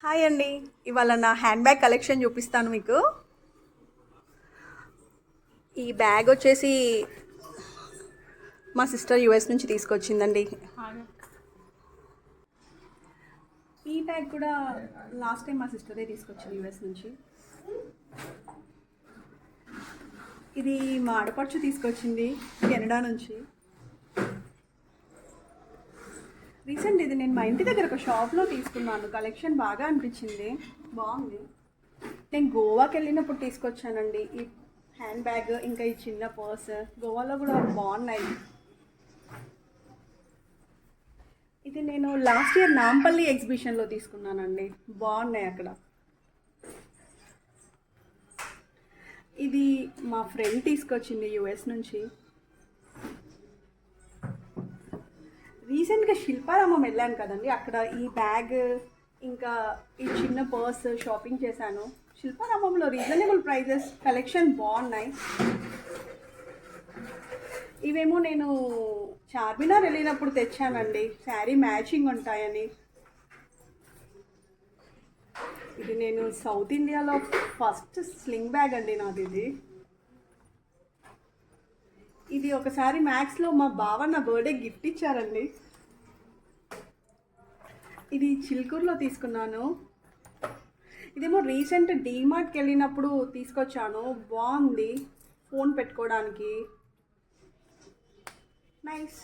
Hi అండి. ఇవాళ నా హ్యాండ్ బ్యాగ్ కలెక్షన్ చూపిస్తాను మీకు. ఈ బ్యాగ్ వచ్చేసి మా సిస్టర్ యుఎస్ నుంచి తీసుకొచ్చిందండి. ఈ బ్యాగ్ కూడా లాస్ట్ టైం మా సిస్టరే తీసుకొచ్చింది యుఎస్ నుంచి. ఇది మా ఆడపడుచు తీసుకొచ్చింది కెనడా నుంచి. రీసెంట్ ఇది నేను మా ఇంటి దగ్గర ఒక షాప్లో తీసుకున్నాను. కలెక్షన్ బాగా అనిపించింది, బాగుంది. నేను గోవాకి వెళ్ళినప్పుడు తీసుకొచ్చానండి ఈ హ్యాండ్ బ్యాగ్, ఇంకా ఈ చిన్న పర్స్. గోవాలో కూడా బాగున్నాయి. ఇది నేను లాస్ట్ ఇయర్ నాంపల్లి ఎగ్జిబిషన్లో తీసుకున్నానండి, బాగున్నాయి అక్కడ. ఇది మా ఫ్రెండ్ తీసుకొచ్చింది యుఎస్ నుంచి. రీసెంట్గా శిల్పారామం వెళ్ళాను కదండి, అక్కడ ఈ బ్యాగ్ ఇంకా ఈ చిన్న పర్స్ షాపింగ్ చేశాను. శిల్పారామంలో రీజనబుల్ ప్రైజెస్, కలెక్షన్ బాగున్నాయి. ఇవేమో నేను చార్మినార్ వెళ్ళినప్పుడు తెచ్చానండి, శారీ మ్యాచింగ్ ఉంటాయని. ఇది నేను సౌత్ ఇండియాలో ఫస్ట్ స్లింగ్ బ్యాగ్ అండి నాది. ఇది ఒకసారి మ్యాక్స్లో మా బావ నా బర్త్డే గిఫ్ట్ ఇచ్చారండి. ఇది చిల్కూరులో తీసుకున్నాను. ఇదేమో రీసెంట్ డీమార్ట్కి వెళ్ళినప్పుడు తీసుకొచ్చాను, బాగుంది ఫోన్ పెట్టుకోవడానికి. నైస్.